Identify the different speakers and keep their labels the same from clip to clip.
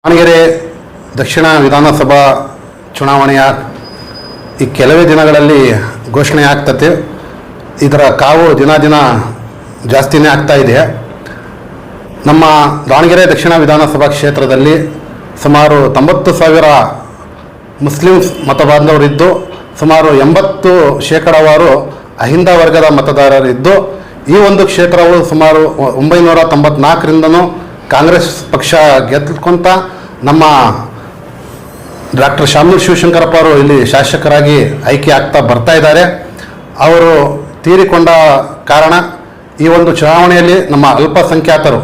Speaker 1: ದಾವಣಗೆರೆ ದಕ್ಷಿಣ ವಿಧಾನಸಭಾ ಚುನಾವಣೆಯ ಈ ಕೆಲವೇ ದಿನಗಳಲ್ಲಿ ಘೋಷಣೆ ಆಗ್ತದೆ. ಇದರ ಕಾವು ದಿನ ದಿನ ಜಾಸ್ತಿನೇ ಆಗ್ತಾ ಇದೆ. ನಮ್ಮ ದಾವಣಗೆರೆ ದಕ್ಷಿಣ ವಿಧಾನಸಭಾ ಕ್ಷೇತ್ರದಲ್ಲಿ ಸುಮಾರು 90,000 ಮುಸ್ಲಿಮ್ಸ್ ಮತಬಾಂಧವರಿದ್ದು ಸುಮಾರು 80% ಅಹಿಂದ ವರ್ಗದ ಮತದಾರರಿದ್ದು ಈ ಒಂದು ಕ್ಷೇತ್ರವು ಸುಮಾರು 1994ರಿಂದನೂ ಕಾಂಗ್ರೆಸ್ ಪಕ್ಷ ಗೆದ್ದುಕೊಂತ ನಮ್ಮ ಡಾಕ್ಟರ್ ಶಾಮನೂರು ಶಿವಶಂಕರಪ್ಪ ಅವರು ಇಲ್ಲಿ ಶಾಸಕರಾಗಿ ಆಯ್ಕೆ ಆಗ್ತಾ ಬರ್ತಾ ಇದ್ದಾರೆ. ಅವರು ತೀರಿಕೊಂಡ ಕಾರಣ ಈ ಒಂದು ಚುನಾವಣೆಯಲ್ಲಿ ನಮ್ಮ ಅಲ್ಪಸಂಖ್ಯಾತರು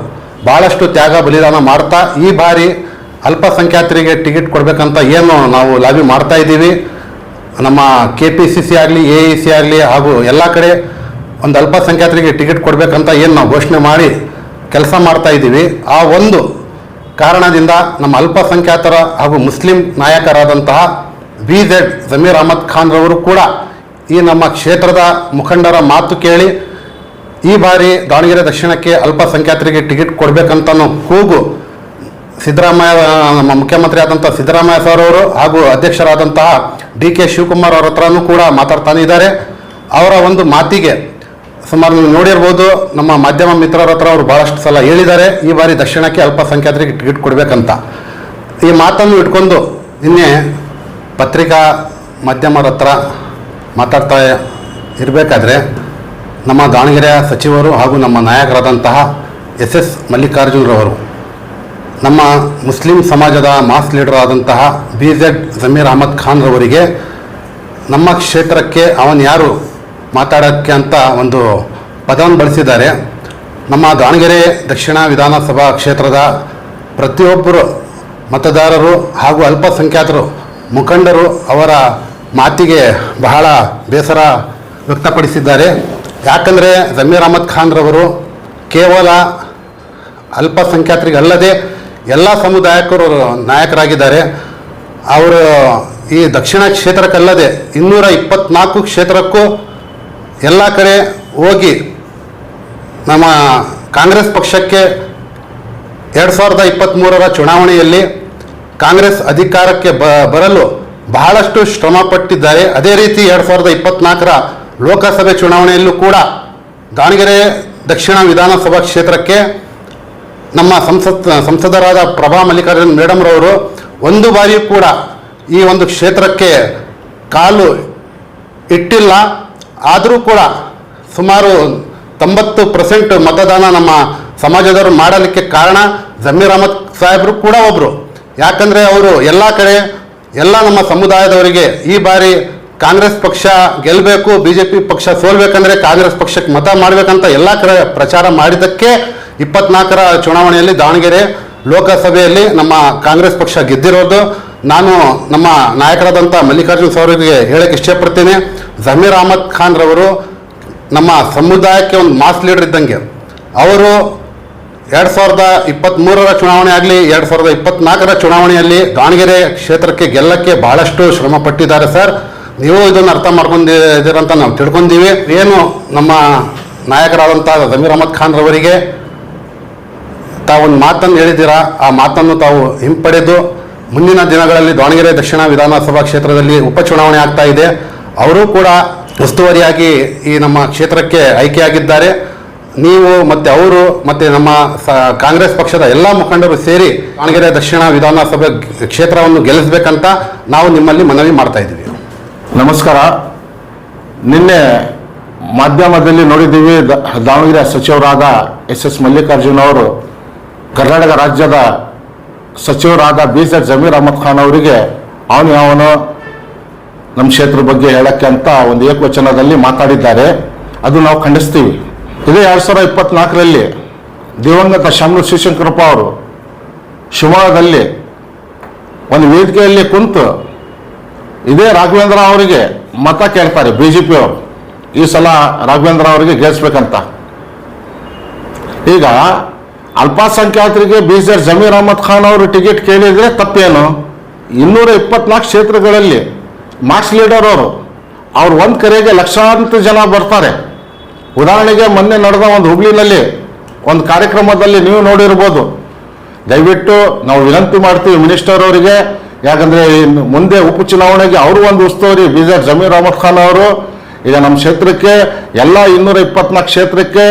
Speaker 1: ಭಾಳಷ್ಟು ತ್ಯಾಗ ಬಲಿದಾನ ಮಾಡ್ತಾ ಈ ಬಾರಿ ಅಲ್ಪಸಂಖ್ಯಾತರಿಗೆ ಟಿಕೆಟ್ ಕೊಡಬೇಕಂತ ಏನು ನಾವು ಲಾಬಿ ಮಾಡ್ತಾ ಇದ್ದೀವಿ. ನಮ್ಮ KPCC ಆಗಲಿ AEC ಆಗಲಿ ಹಾಗೂ ಎಲ್ಲ ಕಡೆ ಒಂದು ಅಲ್ಪಸಂಖ್ಯಾತರಿಗೆ ಟಿಕೆಟ್ ಕೊಡಬೇಕಂತ ಏನು ನಾವು ಘೋಷಣೆ ಮಾಡಿ ಕೆಲಸ ಮಾಡ್ತಾ ಇದ್ದೀವಿ. ಆ ಒಂದು ಕಾರಣದಿಂದ ನಮ್ಮ ಅಲ್ಪಸಂಖ್ಯಾತರ ಹಾಗೂ ಮುಸ್ಲಿಂ ನಾಯಕರಾದಂತಹ BZ ಜಮೀರ್ ಅಹಮದ್ ಖಾನ್ ರವರು ಕೂಡ ಈ ನಮ್ಮ ಕ್ಷೇತ್ರದ ಮುಖಂಡರ ಮಾತು ಕೇಳಿ ಈ ಬಾರಿ ದಾವಣಗೆರೆ ದಕ್ಷಿಣಕ್ಕೆ ಅಲ್ಪಸಂಖ್ಯಾತರಿಗೆ ಟಿಕೆಟ್ ಕೊಡಬೇಕಂತನೂ ಕೂಗು ಸಿದ್ದರಾಮಯ್ಯ ನಮ್ಮ ಮುಖ್ಯಮಂತ್ರಿ ಆದಂಥ ಸಿದ್ದರಾಮಯ್ಯ ಸರ್ ಅವರು ಹಾಗೂ ಅಧ್ಯಕ್ಷರಾದಂತಹ DK ಶಿವಕುಮಾರ್ ಅವರ ಹತ್ರನೂ ಕೂಡ ಮಾತಾಡ್ತಾನೆ ಇದ್ದಾರೆ. ಅವರ ಒಂದು ಮಾತಿಗೆ ಸುಮಾರು ನೀವು ನೋಡಿರ್ಬೋದು, ನಮ್ಮ ಮಾಧ್ಯಮ ಮಿತ್ರರ ಹತ್ರ ಅವರು ಭಾಳಷ್ಟು ಸಲ ಹೇಳಿದ್ದಾರೆ ಈ ಬಾರಿ ದಕ್ಷಿಣಕ್ಕೆ ಅಲ್ಪಸಂಖ್ಯಾತರಿಗೆ ಟಿಕೆಟ್ ಕೊಡಬೇಕಂತ. ಈ ಮಾತನ್ನು ಇಟ್ಕೊಂಡು ನಿನ್ನೆ ಪತ್ರಿಕಾ ಮಾಧ್ಯಮರ ಹತ್ರ ಮಾತಾಡ್ತಾ ಇರಬೇಕಾದ್ರೆ ನಮ್ಮ ದಾವಣಗೆರೆಯ ಸಚಿವರು ಹಾಗೂ ನಮ್ಮ ನಾಯಕರಾದಂತಹ SS ಮಲ್ಲಿಕಾರ್ಜುನರವರು ನಮ್ಮ ಮುಸ್ಲಿಂ ಸಮಾಜದ ಮಾಸ್ ಲೀಡರ್ ಆದಂತಹ BZ ಜಮೀರ್ ಅಹಮದ್ ಖಾನ್ ರವರಿಗೆ ನಮ್ಮ ಕ್ಷೇತ್ರಕ್ಕೆ ಅವನು ಯಾರು ಮಾತಾಡೋಕ್ಕೆ ಅಂತ ಒಂದು ಪದವನ್ನು ಬಳಸಿದ್ದಾರೆ. ನಮ್ಮ ದಾವಣಗೆರೆ ದಕ್ಷಿಣ ವಿಧಾನಸಭಾ ಕ್ಷೇತ್ರದ ಪ್ರತಿಯೊಬ್ಬರು ಮತದಾರರು ಹಾಗೂ ಅಲ್ಪಸಂಖ್ಯಾತರು ಮುಖಂಡರು ಅವರ ಮಾತಿಗೆ ಬಹಳ ಬೇಸರ ವ್ಯಕ್ತಪಡಿಸಿದ್ದಾರೆ. ಯಾಕಂದರೆ ಜಮೀರ್ ಅಹಮದ್ ಖಾನ್ ರವರು ಕೇವಲ ಅಲ್ಪಸಂಖ್ಯಾತರಿಗಲ್ಲದೆ ಎಲ್ಲ ಸಮುದಾಯಕ್ಕರು ನಾಯಕರಾಗಿದ್ದಾರೆ. ಅವರು ಈ ದಕ್ಷಿಣ ಕ್ಷೇತ್ರಕ್ಕಲ್ಲದೆ 224 ಕ್ಷೇತ್ರಕ್ಕೂ ಎಲ್ಲ ಕಡೆ ಹೋಗಿ ನಮ್ಮ ಕಾಂಗ್ರೆಸ್ ಪಕ್ಷಕ್ಕೆ 2023ರ ಚುನಾವಣೆಯಲ್ಲಿ ಕಾಂಗ್ರೆಸ್ ಅಧಿಕಾರಕ್ಕೆ ಬರಲು ಬಹಳಷ್ಟು ಶ್ರಮ ಪಟ್ಟಿದ್ದಾರೆ. ಅದೇ ರೀತಿ 2024ರ ಲೋಕಸಭೆ ಚುನಾವಣೆಯಲ್ಲೂ ಕೂಡ ದಾವಣಗೆರೆ ದಕ್ಷಿಣ ವಿಧಾನಸಭಾ ಕ್ಷೇತ್ರಕ್ಕೆ ನಮ್ಮ ಸಂಸದರಾದ ಪ್ರಭಾ ಮಲ್ಲಿಕಾರ್ಜುನ್ ಮೇಡಮ್ ರವರು ಒಂದು ಬಾರಿಯೂ ಕೂಡ ಈ ಒಂದು ಕ್ಷೇತ್ರಕ್ಕೆ ಕಾಲು ಇಟ್ಟಿಲ್ಲ. ಆದರೂ ಕೂಡ ಸುಮಾರು 90% ಮತದಾನ ನಮ್ಮ ಸಮಾಜದವರು ಮಾಡಲಿಕ್ಕೆ ಕಾರಣ ಜಮೀರ್ ಅಹಮದ್ ಸಾಹೇಬರು ಕೂಡ ಒಬ್ಬರು. ಯಾಕಂದರೆ ಅವರು ಎಲ್ಲ ಕಡೆ ಎಲ್ಲ ನಮ್ಮ ಸಮುದಾಯದವರಿಗೆ ಈ ಬಾರಿ ಕಾಂಗ್ರೆಸ್ ಪಕ್ಷ ಗೆಲ್ಲಬೇಕು, BJP ಪಕ್ಷ ಸೋಲ್ಬೇಕಂದ್ರೆ ಕಾಂಗ್ರೆಸ್ ಪಕ್ಷಕ್ಕೆ ಮತ ಮಾಡಬೇಕಂತ ಎಲ್ಲ ಕಡೆ ಪ್ರಚಾರ ಮಾಡಿದ್ದಕ್ಕೆ 24ರ ಚುನಾವಣೆಯಲ್ಲಿ ದಾವಣಗೆರೆ ಲೋಕಸಭೆಯಲ್ಲಿ ನಮ್ಮ ಕಾಂಗ್ರೆಸ್ ಪಕ್ಷ ಗೆದ್ದಿರೋದು. ನಾನು ನಮ್ಮ ನಾಯಕರಾದಂಥ ಮಲ್ಲಿಕಾರ್ಜುನ್ ಅವರಿಗೆ ಹೇಳಕ್ಕೆ ಇಷ್ಟಪಡ್ತೀನಿ, ಜಮೀರ್ ಅಹಮದ್ ಖಾನ್ ರವರು ನಮ್ಮ ಸಮುದಾಯಕ್ಕೆ ಒಂದು ಮಾಸ್ ಲೀಡರ್ ಇದ್ದಂಗೆ. ಅವರು 2023ರ ಚುನಾವಣೆ ಆಗಲಿ 2024ರ ಚುನಾವಣೆಯಲ್ಲಿ ದಾವಣಗೆರೆ ಕ್ಷೇತ್ರಕ್ಕೆ ಗೆಲ್ಲಕ್ಕೆ ಬಹಳಷ್ಟು ಶ್ರಮ ಪಟ್ಟಿದ್ದಾರೆ ಸರ್. ನೀವು ಇದನ್ನು ಅರ್ಥ ಮಾಡ್ಕೊಂಡಿದ್ದೀರಂತ ನಾವು ತಿಳ್ಕೊಂಡಿದ್ದೀವಿ. ಏನು ನಮ್ಮ ನಾಯಕರಾದಂಥ ಜಮೀರ್ ಅಹಮದ್ ಖಾನ್ ರವರಿಗೆ ತಾವೊಂದು ಮಾತನ್ನು ಹೇಳಿದ್ದೀರಾ, ಆ ಮಾತನ್ನು ತಾವು ಹಿಂಪಡೆದು ಮುಂದಿನ ದಿನಗಳಲ್ಲಿ ದಾವಣಗೆರೆ ದಕ್ಷಿಣ ವಿಧಾನಸಭಾ ಕ್ಷೇತ್ರದಲ್ಲಿ ಉಪಚುನಾವಣೆ ಆಗ್ತಾ ಇದೆ. ಅವರು ಕೂಡ ಉಸ್ತುವಾರಿಯಾಗಿ ಈ ನಮ್ಮ ಕ್ಷೇತ್ರಕ್ಕೆ ಆಯ್ಕೆಯಾಗಿದ್ದಾರೆ. ನೀವು ಮತ್ತು ಅವರು ಮತ್ತು ನಮ್ಮ ಕಾಂಗ್ರೆಸ್ ಪಕ್ಷದ ಎಲ್ಲ ಮುಖಂಡರು ಸೇರಿ ದಾವಣಗೆರೆ ದಕ್ಷಿಣ ವಿಧಾನಸಭೆ ಕ್ಷೇತ್ರವನ್ನು ಗೆಲ್ಲಿಸಬೇಕಂತ ನಾವು ನಿಮ್ಮಲ್ಲಿ ಮನವಿ ಮಾಡ್ತಾ ಇದ್ದೀವಿ.
Speaker 2: ನಮಸ್ಕಾರ. ನಿನ್ನೆ ಮಾಧ್ಯಮದಲ್ಲಿ ನೋಡಿದ್ದೀವಿ, ದಾವಣಗೆರೆ ಸಚಿವರಾದ SS ಮಲ್ಲಿಕಾರ್ಜುನ್ ಅವರು ಕರ್ನಾಟಕ ರಾಜ್ಯದ ಸಚಿವರಾದ BZ ಜಮೀರ್ ಅಹಮದ್ ಖಾನ್ ಅವರಿಗೆ ಅವನು ನಮ್ಮ ಕ್ಷೇತ್ರದ ಬಗ್ಗೆ ಹೇಳಕ್ಕೆ ಅಂತ ಒಂದು ಏಕವಚನದಲ್ಲಿ ಮಾತಾಡಿದ್ದಾರೆ. ಅದು ನಾವು ಖಂಡಿಸ್ತೀವಿ. ಇದೇ 2024ರಲ್ಲಿ ದಿವಂಗತ ಶಾಮನೂರು ಶಿವಶಂಕರಪ್ಪ ಅವರು ಶಿವಮೊಗ್ಗದಲ್ಲಿ ಒಂದು ವೇದಿಕೆಯಲ್ಲಿ ಕುಂತು ಇದೇ ರಾಘವೇಂದ್ರ ಅವರಿಗೆ ಮತ ಕೇಳ್ತಾರೆ BJP ಅವರು. ಈ ಸಲ ರಾಘವೇಂದ್ರ ಅವರಿಗೆ ಗೆಲ್ಲಿಸ್ಬೇಕಂತ. ಈಗ ಅಲ್ಪಸಂಖ್ಯಾತರಿಗೆ BZ ಜಮೀರ್ ಅಹಮದ್ ಖಾನ್ ಅವರು ಟಿಕೆಟ್ ಕೇಳಿದರೆ ತಪ್ಪೇನು? 224 ಕ್ಷೇತ್ರಗಳಲ್ಲಿ ಮಾರ್ಕ್ಸ್ ಲೀಡರ್ ಅವ್ರು ಒಂದು ಕರೆಗೆ ಲಕ್ಷಾಂತರ ಜನ ಬರ್ತಾರೆ. ಉದಾಹರಣೆಗೆ ಮೊನ್ನೆ ನಡೆದ ಒಂದು ಹುಬ್ಳಿನಲ್ಲಿ ಒಂದು ಕಾರ್ಯಕ್ರಮದಲ್ಲಿ ನೀವು ನೋಡಿರ್ಬೋದು, ದಯವಿಟ್ಟು ನಾವು ವಿನಂತಿ ಮಾಡ್ತೀವಿ ಮಿನಿಸ್ಟರ್ ಅವರಿಗೆ, ಯಾಕಂದರೆ ಮುಂದೆ ಉಪಚುನಾವಣೆಗೆ ಅವರು ಒಂದು ಉಸ್ತುವಾರಿ ಬೀದರ್ ಜಮೀರ್ ಅಹಮದ್ ಖಾನ್ ಅವರು. ಈಗ ನಮ್ಮ ಕ್ಷೇತ್ರಕ್ಕೆ ಎಲ್ಲ 224 ಕ್ಷೇತ್ರಕ್ಕೆ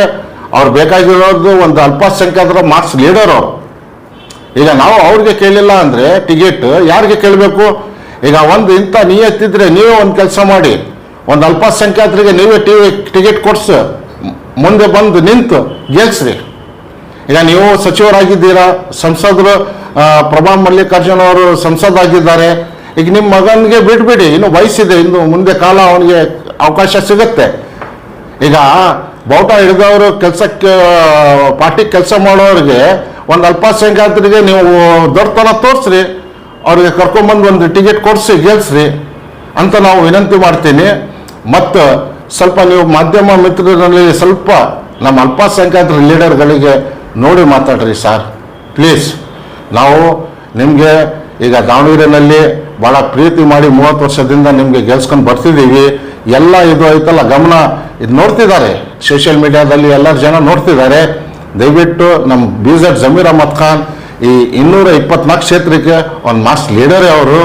Speaker 2: ಅವ್ರು ಬೇಕಾಗಿರೋದು ಒಂದು ಅಲ್ಪಸಂಖ್ಯಾತರ ಮಾರ್ಕ್ಸ್ ಲೀಡರ್ ಅವರು. ಈಗ ನಾವು ಅವ್ರಿಗೆ ಕೇಳಿಲ್ಲ ಅಂದರೆ ಟಿಕೆಟ್ ಯಾರಿಗೆ ಕೇಳಬೇಕು? ಈಗ ಒಂದು ಇಂಥ ನಿಯತ್ತಿದ್ರೆ ನೀವೇ ಒಂದು ಕೆಲಸ ಮಾಡಿ, ಒಂದು ಅಲ್ಪಸಂಖ್ಯಾತರಿಗೆ ನೀವೇ ಟಿಕೆಟ್ ಕೊಡ್ಸು, ಮುಂದೆ ಬಂದು ನಿಂತು ಗೆಲ್ಸ್ರಿ. ಈಗ ನೀವು ಸಚಿವರಾಗಿದ್ದೀರಾ, ಸಂಸದರು ಪ್ರಭಾ ಮಲ್ಲಿಕಾರ್ಜುನ್ ಅವರು ಸಂಸದಾಗಿದ್ದಾರೆ. ಈಗ ನಿಮ್ಮ ಮಗನಿಗೆ ಬಿಟ್ಬಿಡಿ, ಇನ್ನು ವಯಸ್ಸಿದೆ, ಇನ್ನು ಮುಂದೆ ಕಾಲ ಅವನಿಗೆ ಅವಕಾಶ ಸಿಗುತ್ತೆ. ಈಗ ಬಾವುಟ ಹಿಡಿದವರು ಕೆಲಸಕ್ಕೆ ಪಾರ್ಟಿ ಕೆಲಸ ಮಾಡೋರಿಗೆ ಒಂದು ಅಲ್ಪಸಂಖ್ಯಾತರಿಗೆ ನೀವು ದೊಡ್ಡತನ ತೋರಿಸ್ರಿ, ಅವ್ರಿಗೆ ಕರ್ಕೊಂಬಂದು ಒಂದು ಟಿಕೆಟ್ ಕೊಡಿಸಿ ಗೆಲ್ಸ್ರಿ ಅಂತ ನಾವು ವಿನಂತಿ ಮಾಡ್ತೀನಿ. ಮತ್ತು ಸ್ವಲ್ಪ ನೀವು ಮಾಧ್ಯಮ ಮಿತ್ರರಲ್ಲಿ ಸ್ವಲ್ಪ ನಮ್ಮ ಅಲ್ಪಸಂಖ್ಯಾತರ ಲೀಡರ್ಗಳಿಗೆ ನೋಡಿ ಮಾತಾಡ್ರಿ ಸರ್, ಪ್ಲೀಸ್. ನಾವು ನಿಮಗೆ ಈಗ ದಾವಣಗೆರೆಯಲ್ಲಿ ಭಾಳ ಪ್ರೀತಿ ಮಾಡಿ 30 ವರ್ಷದಿಂದ ನಿಮಗೆ ಗೆಲ್ಸ್ಕೊಂಡು ಬರ್ತಿದ್ದೀವಿ. ಎಲ್ಲ ಇದು ಐತಲ್ಲ ಗಮನ, ಇದು ನೋಡ್ತಿದ್ದಾರೆ, ಸೋಷಿಯಲ್ ಮೀಡಿಯಾದಲ್ಲಿ ಎಲ್ಲರ ಜನ ನೋಡ್ತಿದ್ದಾರೆ. ದಯವಿಟ್ಟು ನಮ್ಮ ಬೀದರ್ ಜಮೀರ್ ಅಹಮದ್ ಖಾನ್ ಈ 224 ಕ್ಷೇತ್ರಕ್ಕೆ ಒಂದು ಮಾಸ್ ಲೀಡರೇ ಅವರು.